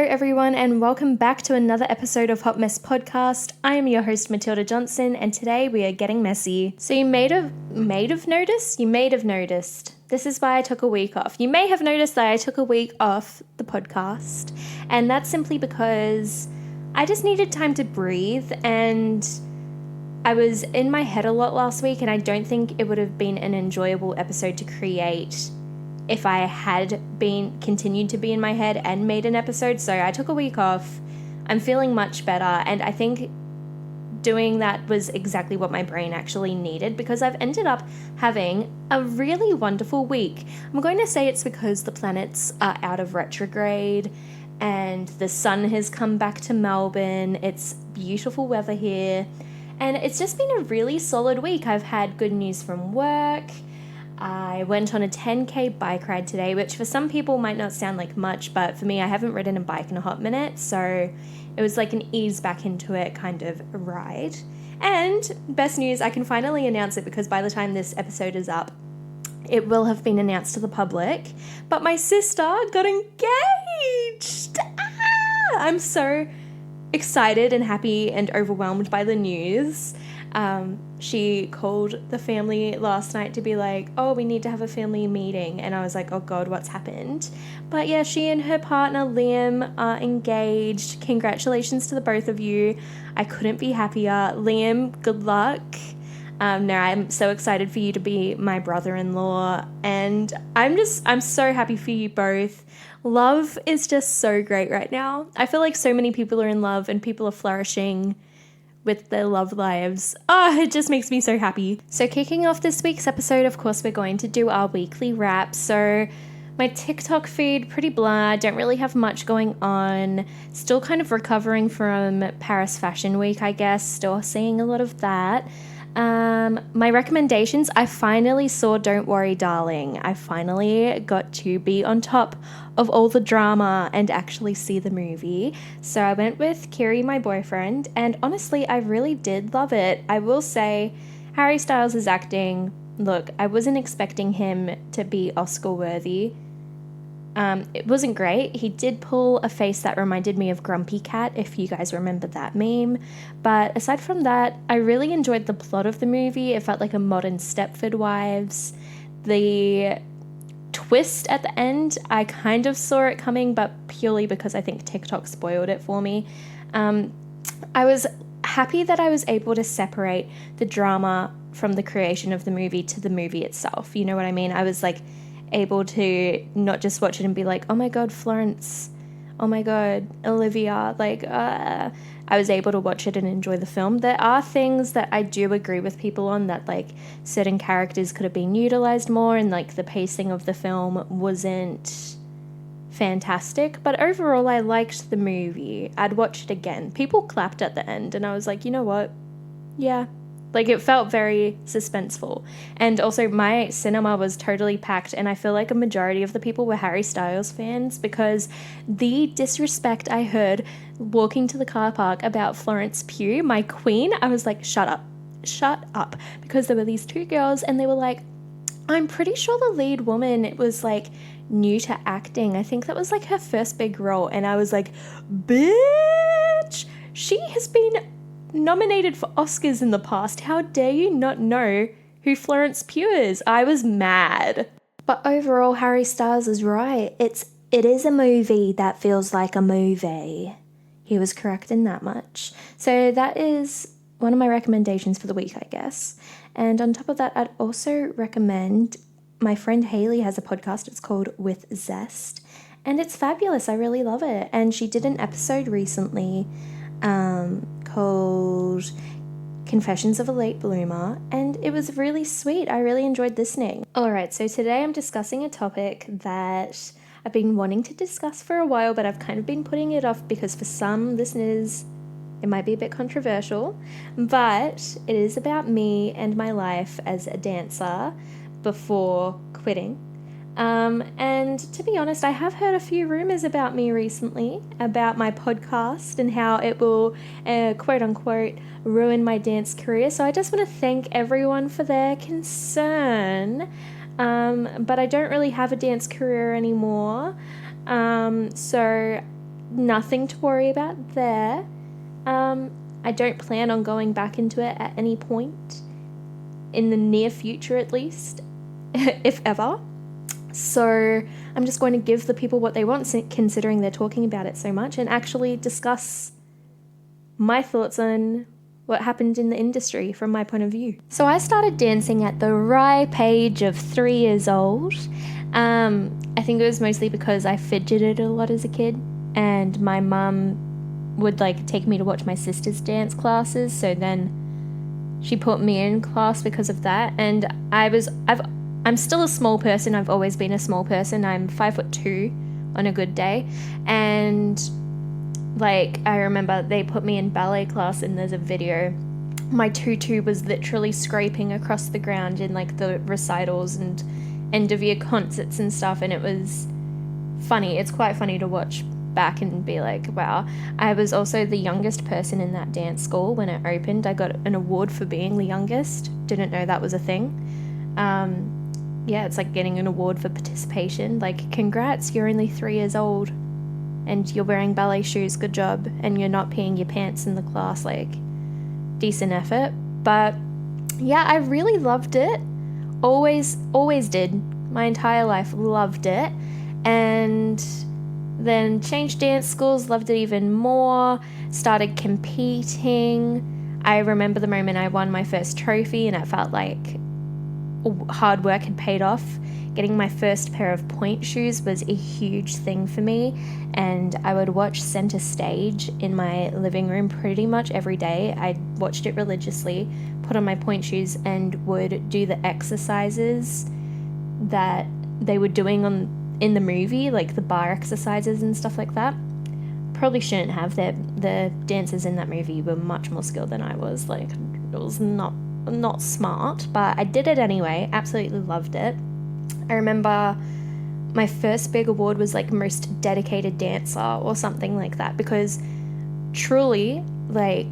everyone, and welcome back to another episode of Hot Mess Podcast. I am your host, Matilda Johnson, and today we are getting messy. So you may have noticed. This is why I took a week off. You may have noticed that I took a week off the podcast, and that's simply because I just needed time to breathe, and I was in my head a lot last week, and I don't think it would have been an enjoyable episode to create if I had continued to be in my head and made an episode. So I took a week off. I'm feeling much better, and I think doing that was exactly what my brain actually needed, because I've ended up having a really wonderful week. I'm going to say it's because the planets are out of retrograde and the sun has come back to Melbourne. It's beautiful weather here, and it's just been a really solid week. I've had good news from work. I went on a 10k bike ride today, which for some people might not sound like much, but for me, I haven't ridden a bike in a hot minute, so it was like an ease back into it kind of ride. And best news, I can finally announce it, because by the time this episode is up, it will have been announced to the public, but my sister got engaged! I'm so excited and happy and overwhelmed by the news. She called the family last night to be like, oh, we need to have a family meeting. And I was like, oh God, what's happened? But yeah, she and her partner Liam are engaged. Congratulations to the both of you. I couldn't be happier. Liam, good luck. I'm so excited for you to be my brother-in-law, and I'm so happy for you both. Love is just so great right now. I feel like so many people are in love and people are flourishing with their love lives. It just makes me so happy. So kicking off this week's episode, of course, we're going to do our weekly wrap. So my TikTok feed, pretty blah, don't really have much going on. Still kind of recovering from Paris Fashion Week, I guess. Still seeing a lot of that. My recommendations, I finally saw Don't Worry Darling. I finally got to be on top of all the drama and actually see the movie. So I went with Kiri, my boyfriend, and honestly, I really did love it. I will say, Harry Styles' acting, look, I wasn't expecting him to be Oscar worthy. It wasn't great. He did pull a face that reminded me of Grumpy Cat, if you guys remember that meme. But aside from that, I really enjoyed the plot of the movie. It felt like a modern Stepford Wives. The twist at the end, I kind of saw it coming, but purely because I think TikTok spoiled it for me. I was happy that I was able to separate the drama from the creation of the movie to the movie itself. You know what I mean? I was like able to not just watch it and be like, oh my God, Florence, oh my God, Olivia, I was able to watch it and enjoy the film. There are things that I do agree with people on, that like certain characters could have been utilized more, and like the pacing of the film wasn't fantastic, but overall I liked the movie. I'd watch it again. People clapped at the end and I was like, you know what, yeah. Like, it felt very suspenseful. And also, my cinema was totally packed, and I feel like a majority of the people were Harry Styles fans, because the disrespect I heard walking to the car park about Florence Pugh, my queen, I was like, shut up. Because there were these two girls, and they were like, I'm pretty sure the lead woman was like new to acting. I think that was like her first big role. And I was like, bitch, she has been nominated for Oscars in the past. How dare you not know who Florence Pugh is? I was mad. But overall, Harry Styles is right. It is a movie that feels like a movie. He was correct in that much. So that is one of my recommendations for the week, I guess. And on top of that, I'd also recommend, my friend Haley has a podcast. It's called With Zest, and it's fabulous. I really love it. And she did an episode recently called Confessions of a Late Bloomer, and it was really sweet. I really enjoyed listening. Alright, so today I'm discussing a topic that I've been wanting to discuss for a while, but I've kind of been putting it off because for some listeners it might be a bit controversial, but it is about me and my life as a dancer before quitting. And to be honest, I have heard a few rumors about me recently, about my podcast and how it will, quote unquote, ruin my dance career. So I just want to thank everyone for their concern. But I don't really have a dance career anymore. So nothing to worry about there. I don't plan on going back into it at any point in the near future, at least, if ever. So I'm just going to give the people what they want, considering they're talking about it so much, and actually discuss my thoughts on what happened in the industry from my point of view. So I started dancing at the ripe age of 3 years old. I think it was mostly because I fidgeted a lot as a kid, and my mum would like take me to watch my sister's dance classes, so then she put me in class because of that. And I'm still a small person. I've always been a small person. I'm 5'2" on a good day, and like I remember they put me in ballet class, and there's a video. My tutu was literally scraping across the ground in like the recitals and end of year concerts and stuff, and it was funny. It's quite funny to watch back and be like, wow. I was also the youngest person in that dance school when it opened. I got an award for being the youngest. Didn't know that was a thing. Yeah, it's like getting an award for participation. Like, congrats, you're only 3 years old and you're wearing ballet shoes, good job, and you're not peeing your pants in the class. Like, decent effort. But yeah, I really loved it. Always did. My entire life loved it. And then changed dance schools, loved it even more, started competing. I remember the moment I won my first trophy, and it felt like hard work had paid off. Getting my first pair of point shoes was a huge thing for me, and I would watch Center Stage in my living room pretty much every day. I watched it religiously, put on my point shoes, and would do the exercises that they were doing in the movie, like the bar exercises and stuff like that. Probably shouldn't have. The dancers in that movie were much more skilled than I was. Like, it was not smart, but I did it anyway. Absolutely loved it. I remember my first big award was like most dedicated dancer or something like that, because truly, like,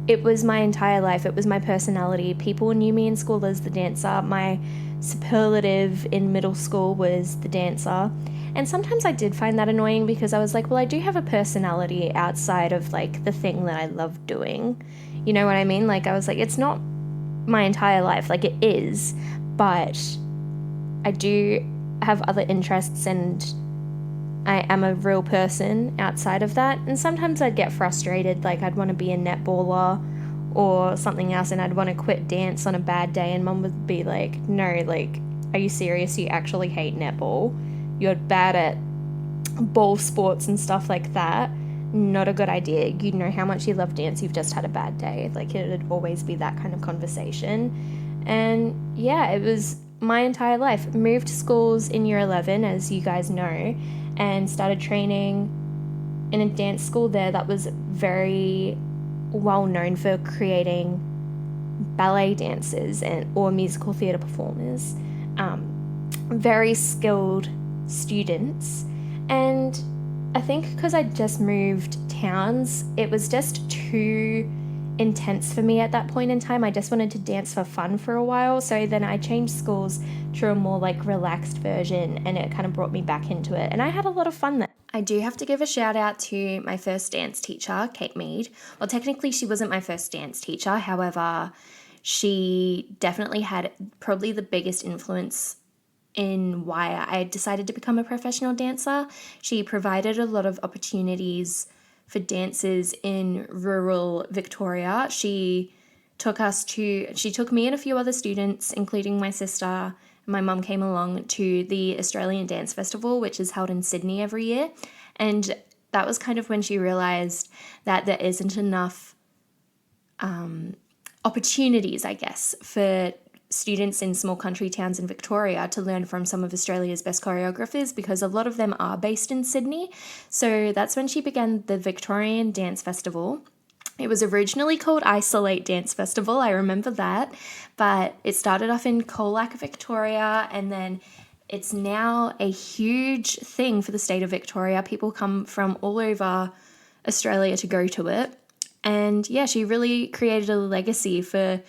it was my entire life. It was my personality. People knew me in school as the dancer. My superlative in middle school was the dancer. And sometimes I did find that annoying, because I was like, well, I do have a personality outside of like the thing that I love doing. You know what I mean? Like, I was like, it's not my entire life. Like, it is, but I do have other interests, and I am a real person outside of that. And sometimes I'd get frustrated. Like, I'd want to be a netballer or something else, and I'd want to quit dance on a bad day, and mum would be like, no, like, are you serious? You actually hate netball? You're bad at ball sports and stuff like that. Not a good idea. You know how much you love dance. You've just had a bad day. Like, it would always be that kind of conversation. And yeah, it was my entire life. Moved schools in year 11, as you guys know, and started training in a dance school there that was very well known for creating ballet dancers or musical theatre performers. Very skilled students. And I think because I just moved towns, it was just too intense for me at that point in time. I just wanted to dance for fun for a while. So then I changed schools to a more like relaxed version, and it kind of brought me back into it. And I had a lot of fun there. I do have to give a shout out to my first dance teacher, Kate Mead. Well, technically she wasn't my first dance teacher. However, she definitely had probably the biggest influence in why I decided to become a professional dancer. She provided a lot of opportunities for dancers in rural Victoria. She took me and a few other students, including my sister. My mum came along to the Australian Dance Festival, which is held in Sydney every year. And that was kind of when she realised that there isn't enough opportunities, I guess, for students in small country towns in Victoria to learn from some of Australia's best choreographers, because a lot of them are based in Sydney. So that's when she began the Victorian Dance Festival. It was originally called Isolate Dance Festival, I remember that, but it started off in Colac, Victoria, and then it's now a huge thing for the state of Victoria. People come from all over Australia to go to it. And yeah, she really created a legacy for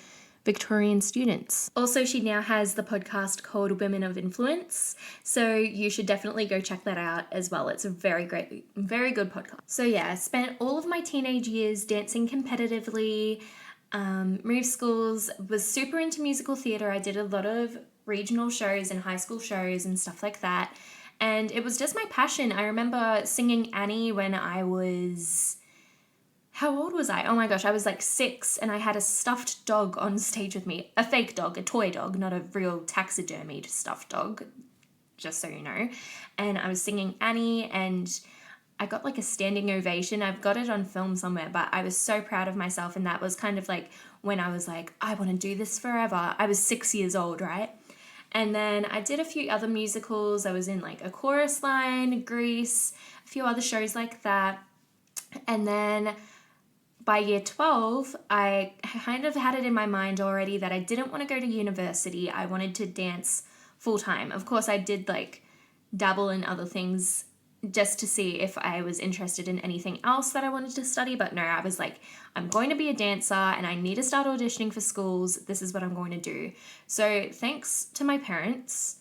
Victorian students. Also, she now has the podcast called Women of Influence, so you should definitely go check that out as well. It's a very good podcast. So yeah, I spent all of my teenage years dancing competitively, moved schools, was super into musical theatre. I did a lot of regional shows and high school shows and stuff like that, and it was just my passion. I remember singing Annie when I was... How old was I? Oh my gosh, I was like 6, and I had a stuffed dog on stage with me. A fake dog, a toy dog, not a real taxidermied stuffed dog, just so you know. And I was singing Annie, and I got like a standing ovation. I've got it on film somewhere, but I was so proud of myself, and that was kind of like when I was like, I want to do this forever. I was 6 years old, right? And then I did a few other musicals. I was in like A Chorus Line, Grease, a few other shows like that. And then by year 12, I kind of had it in my mind already that I didn't want to go to university. I wanted to dance full time. Of course, I did like dabble in other things just to see if I was interested in anything else that I wanted to study. But no, I was like, I'm going to be a dancer and I need to start auditioning for schools. This is what I'm going to do. So thanks to my parents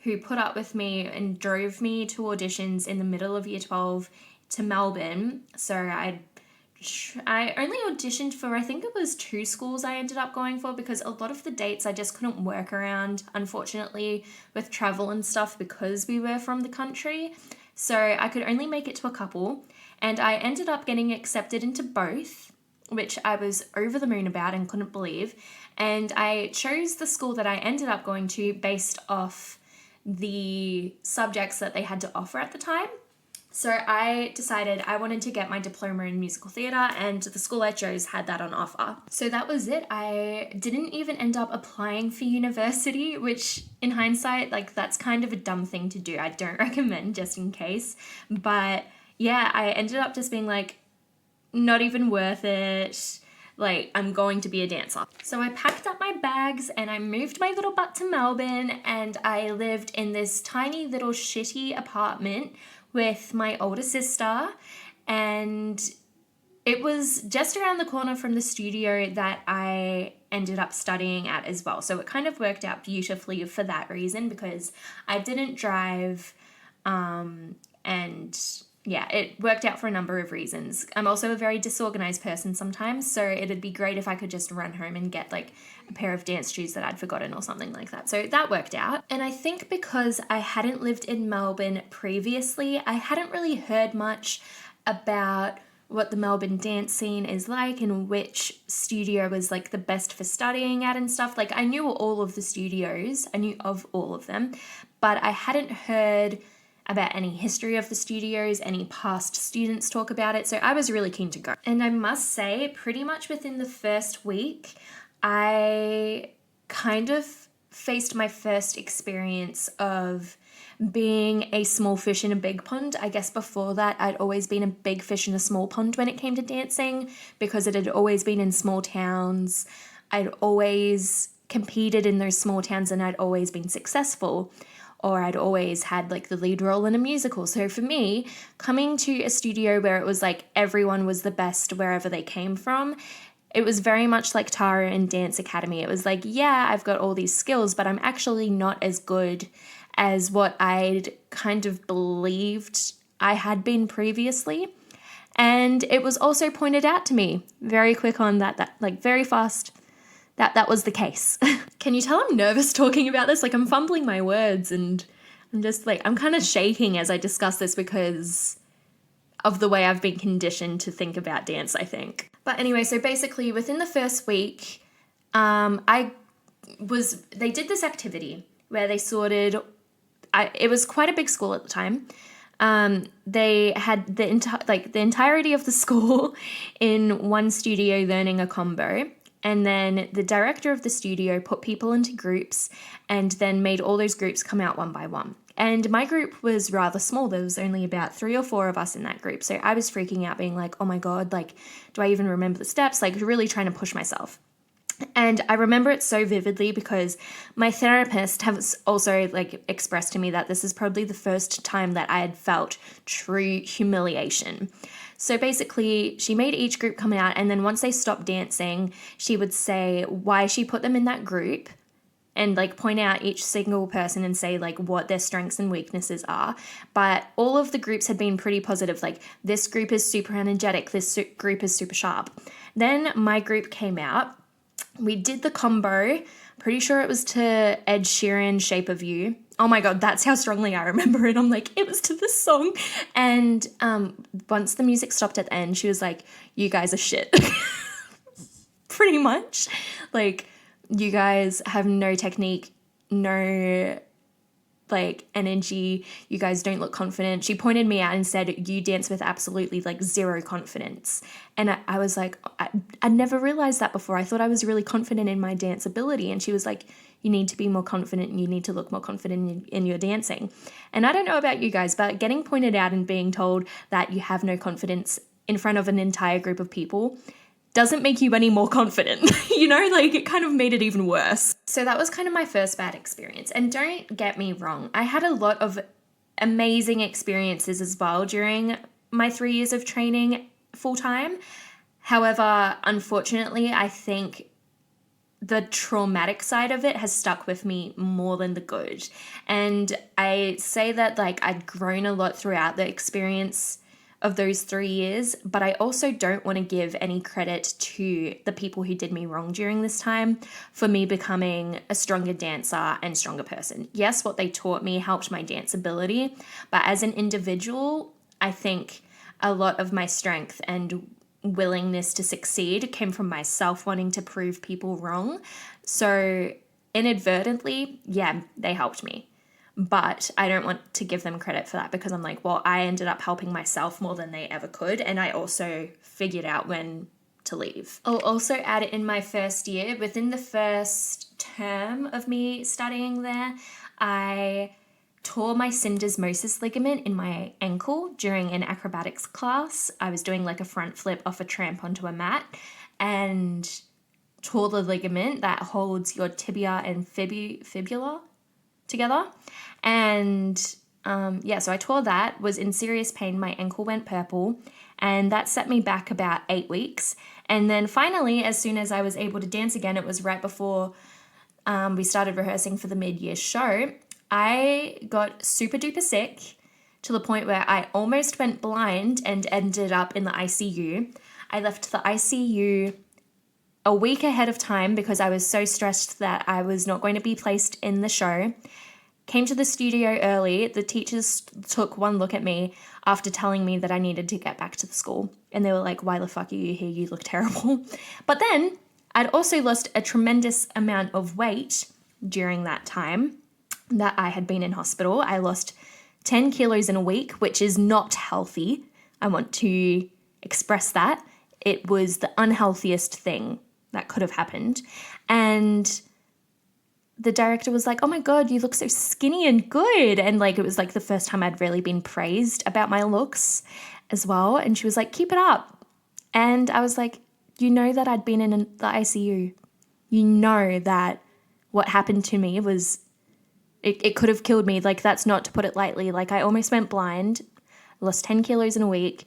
who put up with me and drove me to auditions in the middle of year 12 to Melbourne. So I only auditioned for, I think it was 2 schools I ended up going for, because a lot of the dates I just couldn't work around, unfortunately, with travel and stuff, because we were from the country. So I could only make it to a couple, and I ended up getting accepted into both, which I was over the moon about and couldn't believe. And I chose the school that I ended up going to based off the subjects that they had to offer at the time. So I decided I wanted to get my diploma in musical theatre, and the school I chose had that on offer. So that was it. I didn't even end up applying for university, which in hindsight, like, that's kind of a dumb thing to do. I don't recommend, just in case. But yeah, I ended up just being like, not even worth it. Like, I'm going to be a dancer. So I packed up my bags and I moved my little butt to Melbourne, and I lived in this tiny little shitty apartment with my older sister, and it was just around the corner from the studio that I ended up studying at as well. So it kind of worked out beautifully for that reason, because I didn't drive, and yeah, it worked out for a number of reasons. I'm also a very disorganized person sometimes, so it'd be great if I could just run home and get like a pair of dance shoes that I'd forgotten or something like that. So that worked out. And I think because I hadn't lived in Melbourne previously, I hadn't really heard much about what the Melbourne dance scene is like and which studio was like the best for studying at and stuff. Like, I knew all of the studios, I knew of all of them, but I hadn't heard about any history of the studios, any past students talk about it, so I was really keen to go. And I must say, pretty much within the first week, I kind of faced my first experience of being a small fish in a big pond. I guess before that, I'd always been a big fish in a small pond when it came to dancing, because it had always been in small towns. I'd always competed in those small towns and I'd always been successful, or I'd always had like the lead role in a musical. So for me, coming to a studio where it was like everyone was the best wherever they came from, it was very much like Tara and Dance Academy. It was like, yeah, I've got all these skills, but I'm actually not as good as what I'd kind of believed I had been previously. And it was also pointed out to me very quick on that like very fast, that was the case. Can you tell I'm nervous talking about this? Like, I'm fumbling my words and I'm just like, I'm kind of shaking as I discuss this because of the way I've been conditioned to think about dance, I think. But anyway, so basically within the first week, they did this activity where they sorted, it was quite a big school at the time. They had the entirety of the school in one studio learning a combo. And then the director of the studio put people into groups and then made all those groups come out one by one. And my group was rather small. There was only about 3 or 4 of us in that group. So I was freaking out, being like, oh my God, like, do I even remember the steps? Like, really trying to push myself. And I remember it so vividly because my therapist has also like expressed to me that this is probably the first time that I had felt true humiliation. So basically, she made each group come out, and then once they stopped dancing, she would say why she put them in that group and like point out each single person and say like what their strengths and weaknesses are. But all of the groups had been pretty positive. Like, this group is super energetic, this group is super sharp. Then my group came out. We did the combo. Pretty sure it was to Ed Sheeran, Shape of You. Oh my God, that's how strongly I remember it. I'm like, it was to this song. And once the music stopped at the end, she was like, you guys are shit. Pretty much. Like, you guys have no technique, no like energy. You guys don't look confident. She pointed me out and said, you dance with absolutely like zero confidence. And I was like, I never realized that before. I thought I was really confident in my dance ability. And she was like, you need to be more confident and you need to look more confident in your dancing. And I don't know about you guys, but getting pointed out and being told that you have no confidence in front of an entire group of people doesn't make you any more confident, like it kind of made it even worse. So that was kind of my first bad experience. And don't get me wrong, I had a lot of amazing experiences as well during my 3 years of training full time. However, unfortunately, I think the traumatic side of it has stuck with me more than the good. And I say that like I'd grown a lot throughout the experience of those 3 years, but I also don't want to give any credit to the people who did me wrong during this time for me becoming a stronger dancer and stronger person. Yes, what they taught me helped my dance ability, but as an individual, I think a lot of my strength and willingness to succeed came from myself wanting to prove people wrong. So inadvertently, yeah, they helped me. But I don't want to give them credit for that because I'm like, well, I ended up helping myself more than they ever could. And I also figured out when to leave. I'll also add it in my first year. Within the first term of me studying there, I tore my syndesmosis ligament in my ankle during an acrobatics class. I was doing like a front flip off a tramp onto a mat and tore the ligament that holds your tibia and fibula together. And so I tore that, was in serious pain. My ankle went purple, and that set me back about 8 weeks. And then finally, as soon as I was able to dance again, it was right before we started rehearsing for the mid-year show, I got super duper sick to the point where I almost went blind and ended up in the ICU. I left the ICU a week ahead of time because I was so stressed that I was not going to be placed in the show. Came to the studio early. The teachers took one look at me after telling me that I needed to get back to the school. And they were like, why the fuck are you here? You look terrible. But then I'd also lost a tremendous amount of weight during that time that I had been in hospital. I lost 10 kilos in a week, which is not healthy. I want to express that. It was the unhealthiest thing that could have happened. And the director was like, oh my God, you look so skinny and good. And like, it was like the first time I'd really been praised about my looks as well. And she was like, keep it up. And I was like, you know that I'd been in the ICU. You know that what happened to me was, it could have killed me. Like, that's not to put it lightly. Like, I almost went blind, lost 10 kilos in a week.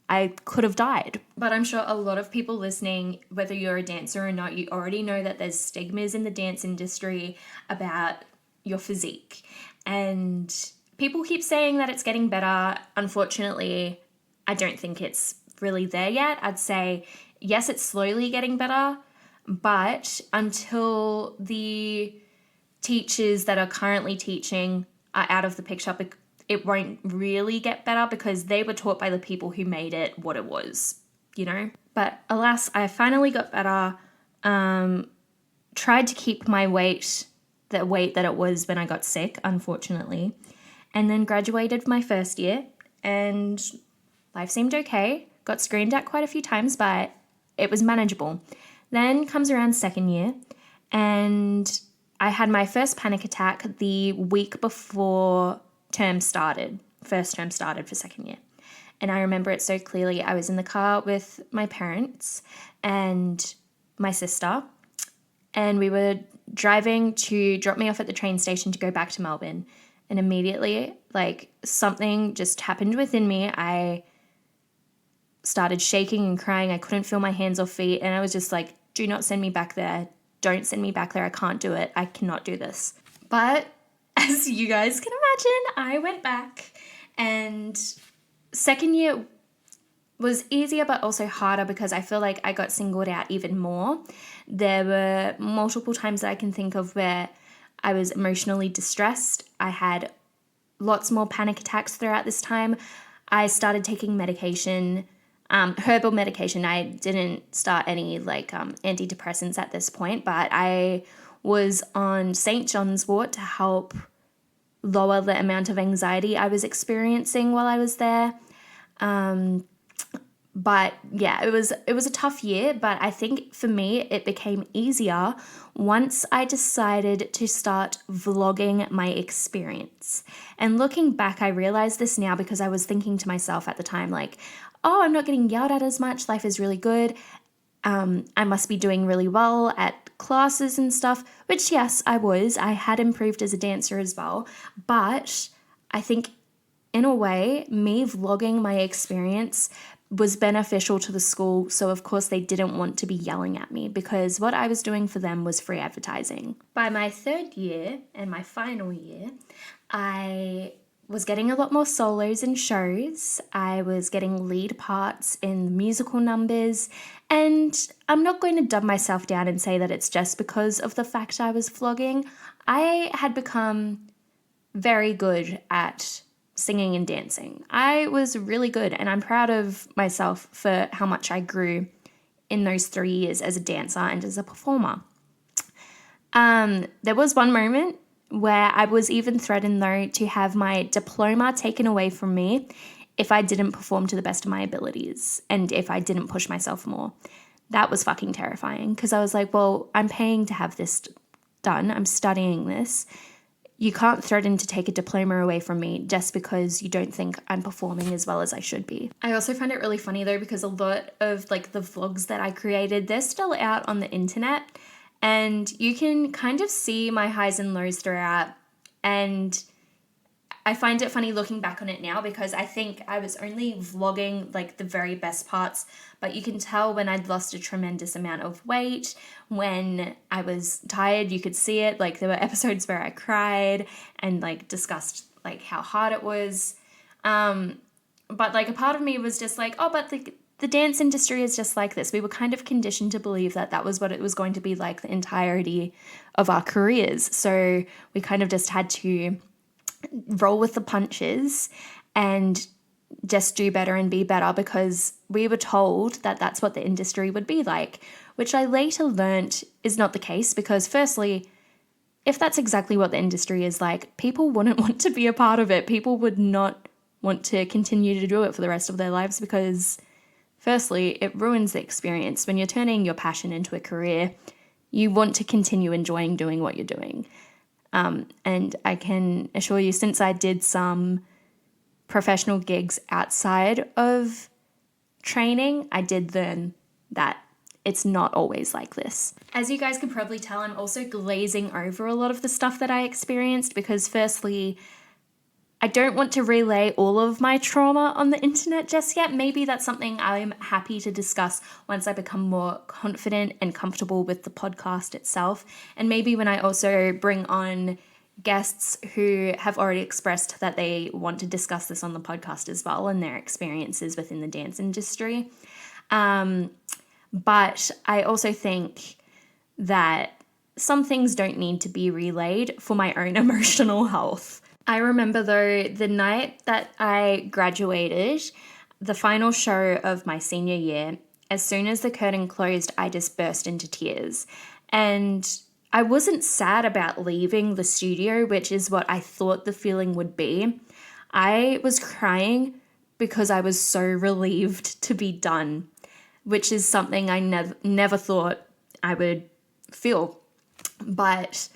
I could have died. But I'm sure a lot of people listening, whether you're a dancer or not, you already know that there's stigmas in the dance industry about your physique. And people keep saying that it's getting better. Unfortunately, I don't think it's really there yet. I'd say, yes, it's slowly getting better, but until the teachers that are currently teaching are out of the picture, it won't really get better because they were taught by the people who made it what it was, But alas, I finally got better, tried to keep my weight, the weight that it was when I got sick, unfortunately, and then graduated my first year and life seemed okay. Got screamed at quite a few times, but it was manageable. Then comes around second year and I had my first panic attack the week before first term started for second year. And I remember it so clearly. I was in the car with my parents and my sister, and we were driving to drop me off at the train station to go back to Melbourne. And immediately, like, something just happened within me. I started shaking and crying. I couldn't feel my hands or feet. And I was just like, do not send me back there. Don't send me back there. I can't do it. I cannot do this. But as you guys can imagine, I went back, and second year was easier but also harder because I feel like I got singled out even more. There were multiple times that I can think of where I was emotionally distressed. I had lots more panic attacks throughout this time. I started taking medication, herbal medication. I didn't start any antidepressants at this point, but I was on St. John's wort to help lower the amount of anxiety I was experiencing while I was there. But yeah, it was a tough year, but I think for me it became easier once I decided to start vlogging my experience. And looking back, I realize this now because I was thinking to myself at the time, like, oh, I'm not getting yelled at as much. Life is really good. I must be doing really well at classes and stuff, which yes, I was. I had improved as a dancer as well. But I think in a way, me vlogging my experience was beneficial to the school, so of course they didn't want to be yelling at me because what I was doing for them was free advertising. By my third year and my final year, I was getting a lot more solos in shows. I was getting lead parts in musical numbers, and I'm not going to dumb myself down and say that it's just because of the fact I was vlogging. I had become very good at singing and dancing. I was really good, and I'm proud of myself for how much I grew in those 3 years as a dancer and as a performer. There was one moment where I was even threatened, though, to have my diploma taken away from me if I didn't perform to the best of my abilities and if I didn't push myself more. That was fucking terrifying because I was like, well, I'm paying to have this done. I'm studying this. You can't threaten to take a diploma away from me just because you don't think I'm performing as well as I should be. I also find it really funny though because a lot of the vlogs that I created, they're still out on the internet and you can kind of see my highs and lows throughout, and I find it funny looking back on it now because I think I was only vlogging the very best parts, but you can tell when I'd lost a tremendous amount of weight, when I was tired, you could see it. There were episodes where I cried and discussed how hard it was. But a part of me was just but the dance industry is just like this. We were kind of conditioned to believe that that was what it was going to be like the entirety of our careers. So we kind of just had to roll with the punches and just do better and be better because we were told that that's what the industry would be like, which I later learnt is not the case because firstly, if that's exactly what the industry is like, people wouldn't want to be a part of it. People would not want to continue to do it for the rest of their lives because firstly, it ruins the experience. When you're turning your passion into a career, you want to continue enjoying doing what you're doing. And I can assure you, since I did some professional gigs outside of training, I did learn that it's not always like this. As you guys can probably tell, I'm also glazing over a lot of the stuff that I experienced because firstly, I don't want to relay all of my trauma on the internet just yet. Maybe that's something I'm happy to discuss once I become more confident and comfortable with the podcast itself. And maybe when I also bring on guests who have already expressed that they want to discuss this on the podcast as well and their experiences within the dance industry. But I also think that some things don't need to be relayed for my own emotional health. I remember though the night that I graduated, the final show of my senior year, as soon as the curtain closed, I just burst into tears. And I wasn't sad about leaving the studio, which is what I thought the feeling would be. I was crying because I was so relieved to be done, which is something I never thought I would feel. But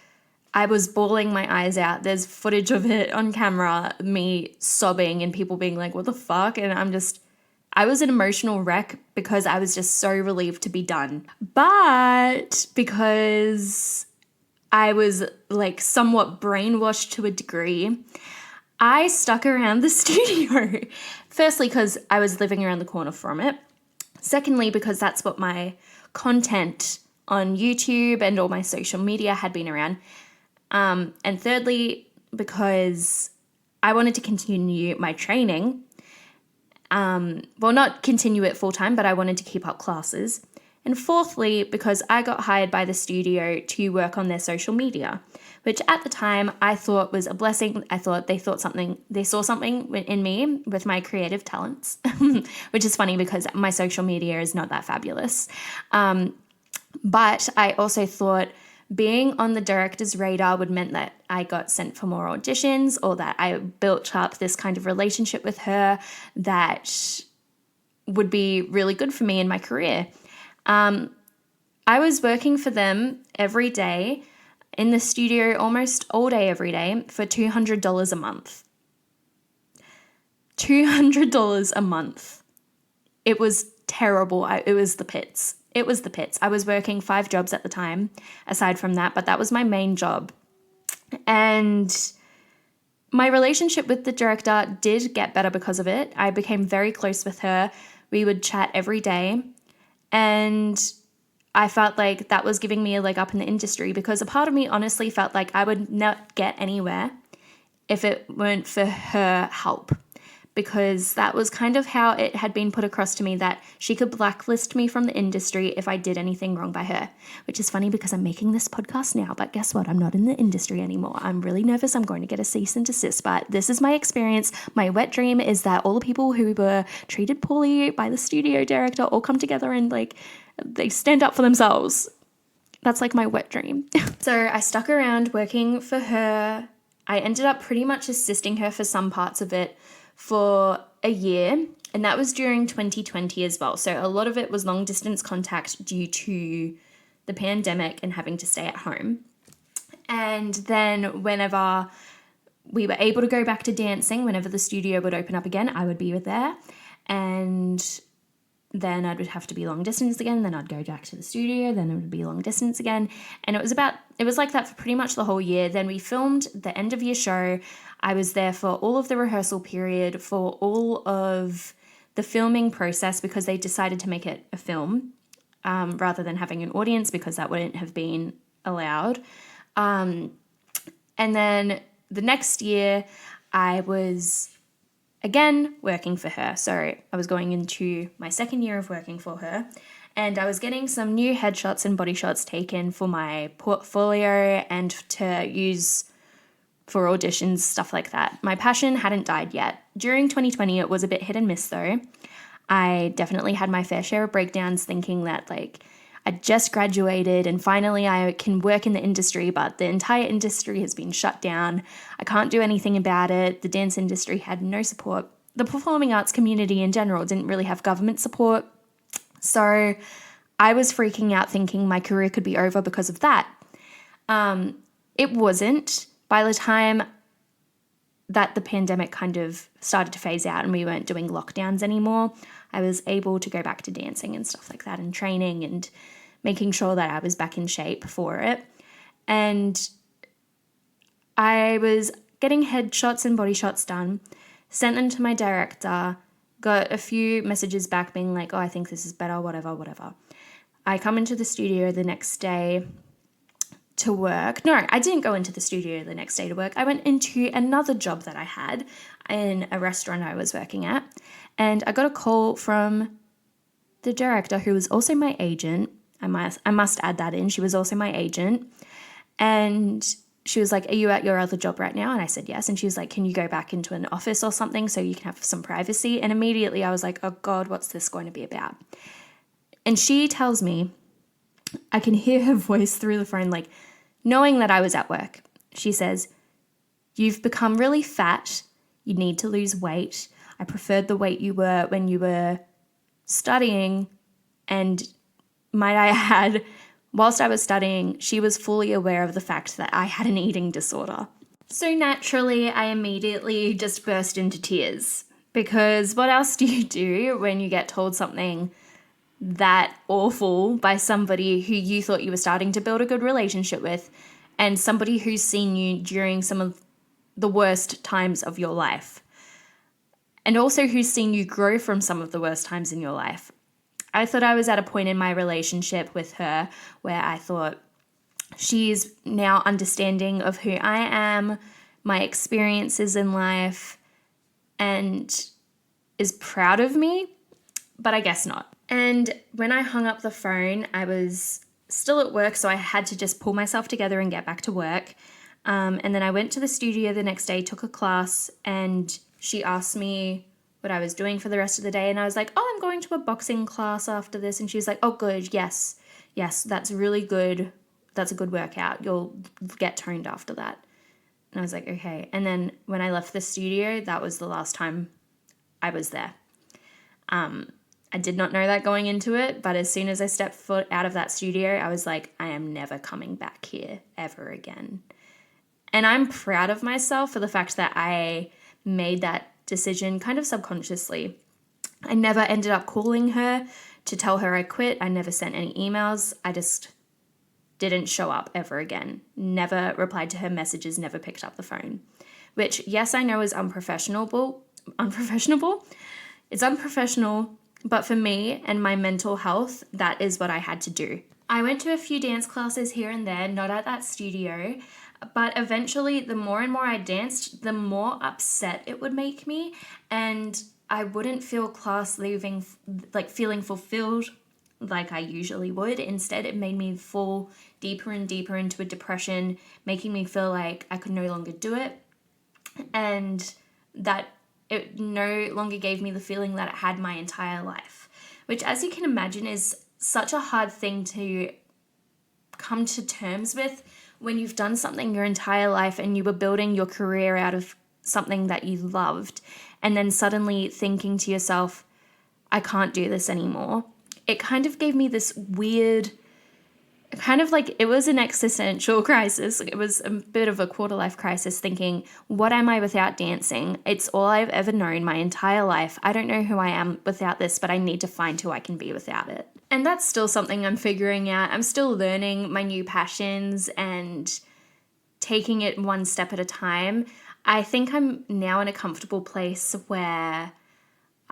I was bawling my eyes out. There's footage of it on camera, me sobbing and people being like, what the fuck? And I was an emotional wreck because I was just so relieved to be done. But because I was like somewhat brainwashed to a degree, I stuck around the studio. Firstly, because I was living around the corner from it. Secondly, because that's what my content on YouTube and all my social media had been around. And thirdly, because I wanted to continue my training. Well, not continue it full time, but I wanted to keep up classes. And fourthly, because I got hired by the studio to work on their social media, which at the time I thought was a blessing. I thought they saw something in me with my creative talents, which is funny because my social media is not that fabulous. But I also thought being on the director's radar would mean that I got sent for more auditions, or that I built up this kind of relationship with her that would be really good for me in my career. I was working for them every day in the studio almost all day every day for $200 a month. $200 a month. It was terrible. It was the pits. It was the pits. I was working 5 jobs at the time aside from that, but that was my main job. And my relationship with the director did get better because of it. I became very close with her. We would chat every day. And I felt like that was giving me a leg up in the industry, because a part of me honestly felt like I would not get anywhere if it weren't for her help. Because that was kind of how it had been put across to me, that she could blacklist me from the industry if I did anything wrong by her. Which is funny because I'm making this podcast now, but guess what? I'm not in the industry anymore. I'm really nervous I'm going to get a cease and desist, but this is my experience. My wet dream is that all the people who were treated poorly by the studio director all come together and like they stand up for themselves. That's like my wet dream. So I stuck around working for her. I ended up pretty much assisting her for some parts of it for a year, and that was during 2020 as well. So a lot of it was long distance contact due to the pandemic and having to stay at home. And then whenever we were able to go back to dancing, whenever the studio would open up again, I would be there. And then I'd have to be long distance again. Then I'd go back to the studio. Then it would be long distance again. And it was like that for pretty much the whole year. Then we filmed the end of year show. I was there for all of the rehearsal period, for all of the filming process, because they decided to make it a film rather than having an audience, because that wouldn't have been allowed. And then the next year I was again working for her. So I was going into my second year of working for her, and I was getting some new headshots and body shots taken for my portfolio and to use for auditions, stuff like that. My passion hadn't died yet. During 2020, it was a bit hit and miss though. I definitely had my fair share of breakdowns, thinking that like I just graduated and finally I can work in the industry, but the entire industry has been shut down. I can't do anything about it. The dance industry had no support. The performing arts community in general didn't really have government support. So I was freaking out, thinking my career could be over because of that. It wasn't. By the time that the pandemic kind of started to phase out and we weren't doing lockdowns anymore, I was able to go back to dancing and stuff like that, and training and making sure that I was back in shape for it. And I was getting headshots and body shots done, sent them to my director, got a few messages back being like, oh, I think this is better, whatever. I come into the studio the next day to work. No, I didn't go into the studio the next day to work. I went into another job that I had in a restaurant I was working at, and I got a call from the director, who was also my agent. I must add that in. She was also my agent, and she was like, are you at your other job right now? And I said yes. And she was like, can you go back into an office or something so you can have some privacy? And immediately I was like, oh God, what's this going to be about? And she tells me, I can hear her voice through the phone, like, knowing that I was at work. She says, you've become really fat. You need to lose weight. I preferred the weight you were when you were studying. And might I add, whilst I was studying, she was fully aware of the fact that I had an eating disorder. So naturally, I immediately just burst into tears. Because what else do you do when you get told something that awful by somebody who you thought you were starting to build a good relationship with, and somebody who's seen you during some of the worst times of your life, and also who's seen you grow from some of the worst times in your life? I thought I was at a point in my relationship with her where I thought she's now understanding of who I am, my experiences in life, and is proud of me, but I guess not. And when I hung up the phone, I was still at work, so I had to just pull myself together and get back to work. And then I went to the studio the next day, took a class, and she asked me what I was doing for the rest of the day. And I was like, oh, I'm going to a boxing class after this. And she was like, oh, good. Yes, that's really good. That's a good workout. You'll get toned after that. And I was like, okay. And then when I left the studio, that was the last time I was there. I did not know that going into it, but as soon as I stepped foot out of that studio, I was like, I am never coming back here ever again. And I'm proud of myself for the fact that I made that decision kind of subconsciously. I never ended up calling her to tell her I quit. I never sent any emails. I just didn't show up ever again. Never replied to her messages, never picked up the phone. Which, yes, I know is unprofessional. It's unprofessional, but for me and my mental health, that is what I had to do. I went to a few dance classes here and there, not at that studio, but eventually the more and more I danced, the more upset it would make me, and I wouldn't feel class leaving, like feeling fulfilled like I usually would. Instead, it made me fall deeper and deeper into a depression, making me feel like I could no longer do it, and that it no longer gave me the feeling that it had my entire life, which, as you can imagine, is such a hard thing to come to terms with when you've done something your entire life and you were building your career out of something that you loved, and then suddenly thinking to yourself, I can't do this anymore. It kind of gave me this weird, kind of like, it was an existential crisis. It was a bit of a quarter life crisis, thinking, what am I without dancing? It's all I've ever known my entire life. I don't know who I am without this, but I need to find who I can be without it. And that's still something I'm figuring out. I'm still learning my new passions and taking it one step at a time. I think I'm now in a comfortable place where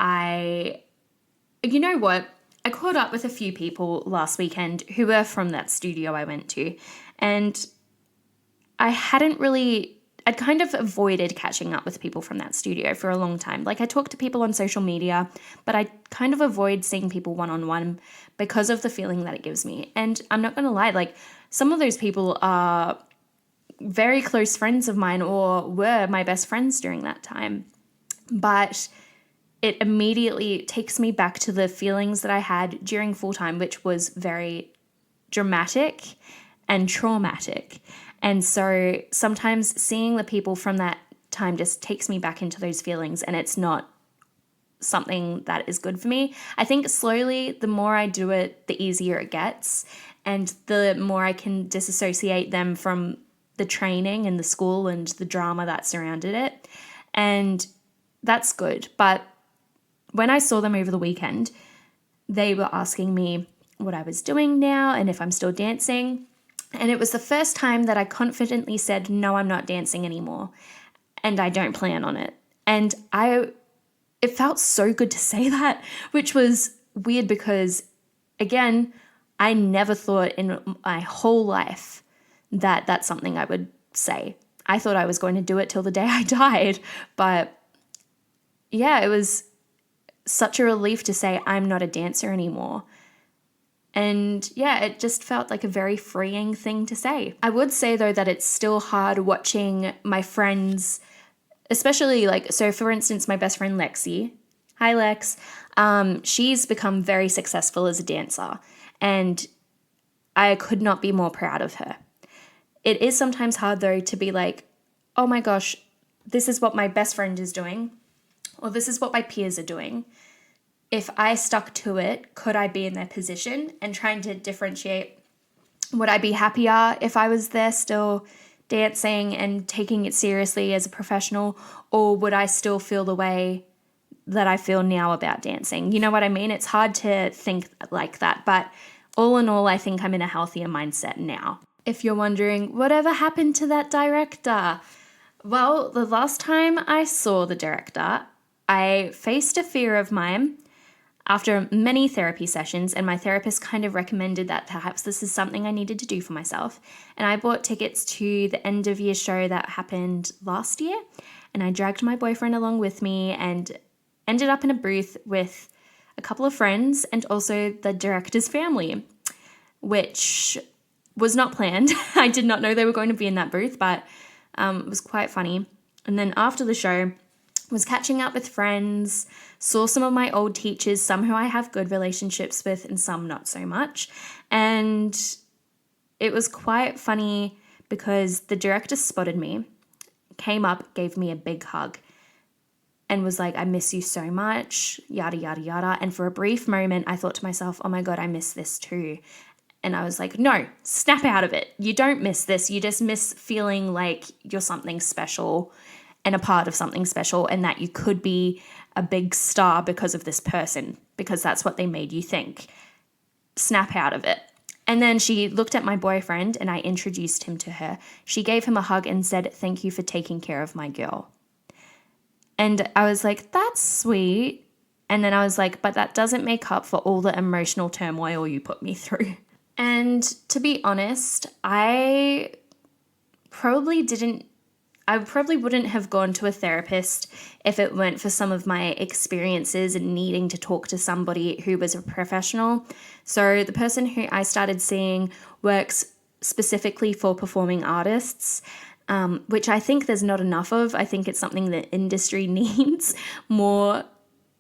you know what? I caught up with a few people last weekend who were from that studio I went to, and I'd kind of avoided catching up with people from that studio for a long time. Like, I talk to people on social media, but I kind of avoid seeing people one-on-one because of the feeling that it gives me. And I'm not going to lie, like, some of those people are very close friends of mine or were my best friends during that time. But it immediately takes me back to the feelings that I had during full-time, which was very dramatic and traumatic. And so sometimes seeing the people from that time just takes me back into those feelings, and it's not something that is good for me. I think slowly, the more I do it, the easier it gets, and the more I can disassociate them from the training and the school and the drama that surrounded it. And that's good. But when I saw them over the weekend, they were asking me what I was doing now and if I'm still dancing. And it was the first time that I confidently said, no, I'm not dancing anymore. And I don't plan on it. And it felt so good to say that, which was weird because, again, I never thought in my whole life that that's something I would say. I thought I was going to do it till the day I died. But yeah, it was such a relief to say I'm not a dancer anymore. And yeah, it just felt like a very freeing thing to say. I would say though that it's still hard watching my friends, especially so for instance, my best friend Lexi. Hi Lex. She's become very successful as a dancer, and I could not be more proud of her. It is sometimes hard though to be like, oh my gosh, this is what my best friend is doing, or this is what my peers are doing. If I stuck to it, could I be in their position? And trying to differentiate, would I be happier if I was there still dancing and taking it seriously as a professional, or would I still feel the way that I feel now about dancing. You know what I mean? It's hard to think like that, but all in all, I think I'm in a healthier mindset now. If you're wondering, whatever happened to that director? Well, the last time I saw the director, I faced a fear of mine after many therapy sessions, and my therapist kind of recommended that perhaps this is something I needed to do for myself. And I bought tickets to the end of year show that happened last year, and I dragged my boyfriend along with me and ended up in a booth with a couple of friends and also the director's family, which was not planned. I did not know they were going to be in that booth, but it was quite funny. And then after the show, was catching up with friends, saw some of my old teachers, some who I have good relationships with and some not so much. And it was quite funny because the director spotted me, came up, gave me a big hug, and was like, I miss you so much, yada, yada, yada. And for a brief moment, I thought to myself, oh my God, I miss this too. And I was like, no, snap out of it. You don't miss this. You just miss feeling like you're something special and a part of something special, and that you could be a big star because of this person, because that's what they made you think. Snap out of it. And then she looked at my boyfriend and I introduced him to her. She gave him a hug and said, thank you for taking care of my girl. And I was like, that's sweet. And then I was like, but that doesn't make up for all the emotional turmoil you put me through. And to be honest, I probably wouldn't have gone to a therapist if it weren't for some of my experiences and needing to talk to somebody who was a professional. So the person who I started seeing works specifically for performing artists, which I think there's not enough of. I think it's something that industry needs more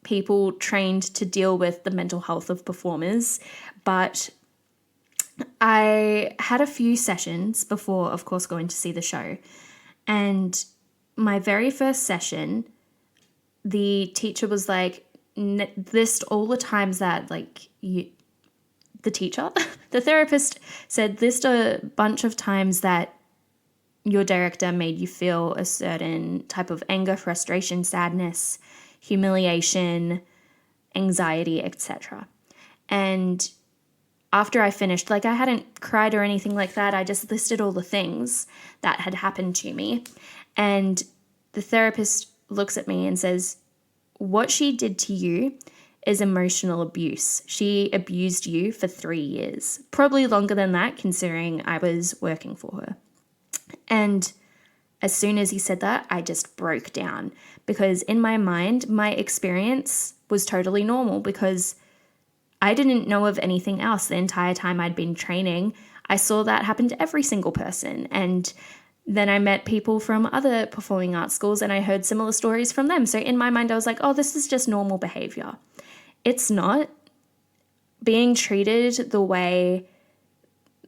people trained to deal with the mental health of performers. But I had a few sessions before, of course, going to see the show. And my very first session, the teacher was like, list all the times that the therapist said, list a bunch of times that your director made you feel a certain type of anger, frustration, sadness, humiliation, anxiety, etc. And after I finished, I hadn't cried or anything like that. I just listed all the things that had happened to me. And the therapist looks at me and says, what she did to you is emotional abuse. She abused you for 3 years, probably longer than that, considering I was working for her. And as soon as he said that, I just broke down, because in my mind, my experience was totally normal, because I didn't know of anything else the entire time I'd been training. I saw that happen to every single person. And then I met people from other performing arts schools and I heard similar stories from them. So in my mind, I was like, oh, this is just normal behavior. It's not. Being treated the way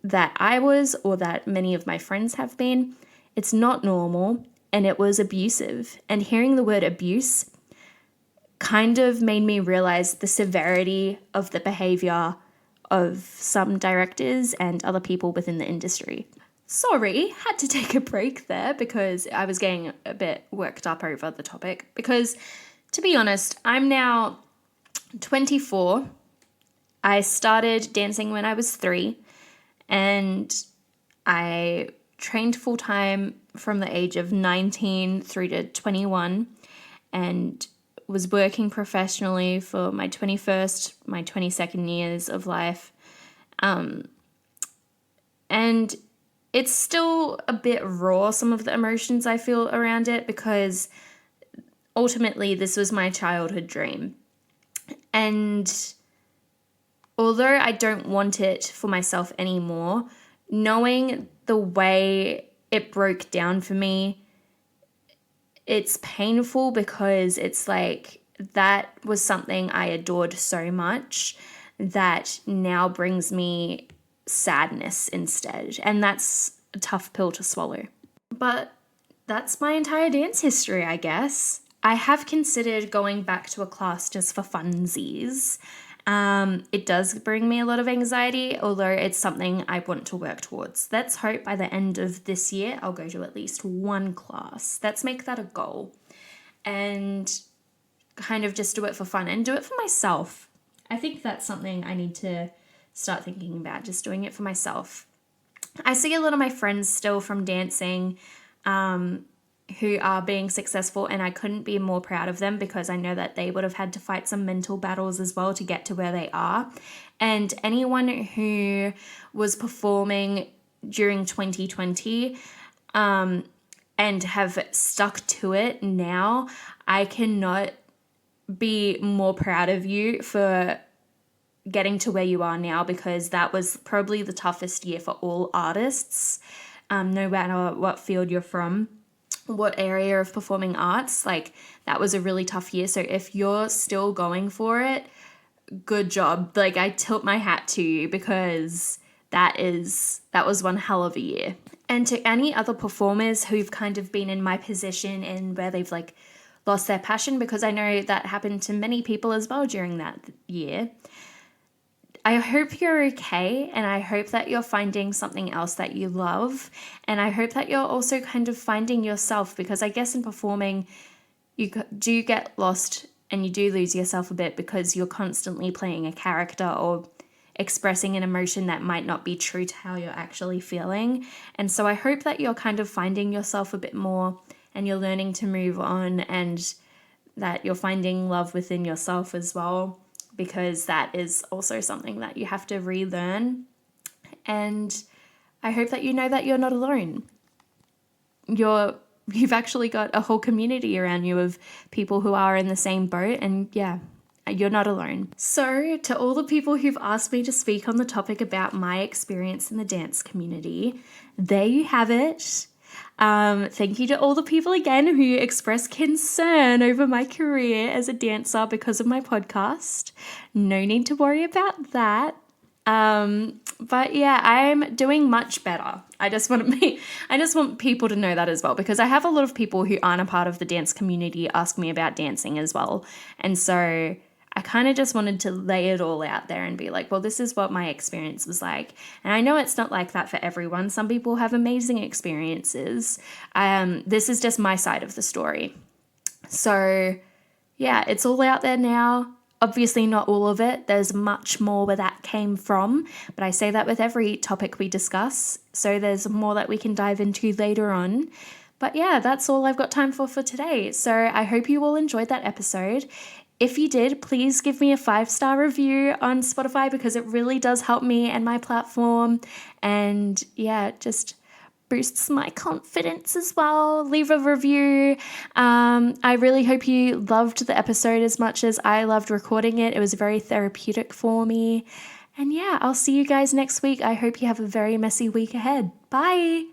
that I was, or that many of my friends have been, it's not normal, and it was abusive. And hearing the word abuse kind of made me realize the severity of the behavior of some directors and other people within the industry. Sorry, had to take a break there because I was getting a bit worked up over the topic. Because, to be honest, I'm now 24. I started dancing when I was 3, and I trained full-time from the age of 19 through to 21, and was working professionally for my 21st, my 22nd years of life. And it's still a bit raw, some of the emotions I feel around it, because ultimately this was my childhood dream. And although I don't want it for myself anymore, knowing the way it broke down for me, it's painful, because it's like that was something I adored so much that now brings me sadness instead. And that's a tough pill to swallow. But that's my entire dance history, I guess. I have considered going back to a class just for funsies. It does bring me a lot of anxiety, although it's something I want to work towards. Let's hope by the end of this year, I'll go to at least one class. Let's make that a goal. And kind of just do it for fun and do it for myself. I think that's something I need to start thinking about, just doing it for myself. I see a lot of my friends still from dancing who are being successful, and I couldn't be more proud of them because I know that they would have had to fight some mental battles as well to get to where they are. And anyone who was performing during 2020 and have stuck to it now, I cannot be more proud of you for getting to where you are now, because that was probably the toughest year for all artists, no matter what field you're from, what area of performing arts. Like, that was a really tough year. So if you're still going for it, good job. Like, I tilt my hat to you, because that was one hell of a year. And to any other performers who've kind of been in my position and where they've like lost their passion, because I know that happened to many people as well during that year, I hope you're okay, and I hope that you're finding something else that you love, and I hope that you're also kind of finding yourself, because I guess in performing you do get lost and you do lose yourself a bit because you're constantly playing a character or expressing an emotion that might not be true to how you're actually feeling. And so I hope that you're kind of finding yourself a bit more and you're learning to move on, and that you're finding love within yourself as well, because that is also something that you have to relearn. And I hope that you know that you're not alone. You've actually got a whole community around you of people who are in the same boat, and yeah, you're not alone. So to all the people who've asked me to speak on the topic about my experience in the dance community, there you have it. Thank you to all the people again who expressed concern over my career as a dancer because of my podcast. No need to worry about that. But yeah, I'm doing much better. I just want people to know that as well, because I have a lot of people who aren't a part of the dance community ask me about dancing as well. And so I kind of just wanted to lay it all out there and be like, well, this is what my experience was like. And I know it's not like that for everyone. Some people have amazing experiences. This is just my side of the story. So yeah, it's all out there now. Obviously not all of it. There's much more where that came from, but I say that with every topic we discuss. So there's more that we can dive into later on. But yeah, that's all I've got time for today. So I hope you all enjoyed that episode. If you did, please give me a 5-star review on Spotify, because it really does help me and my platform. And yeah, just boosts my confidence as well. Leave a review. I really hope you loved the episode as much as I loved recording it. It was very therapeutic for me. And yeah, I'll see you guys next week. I hope you have a very messy week ahead. Bye.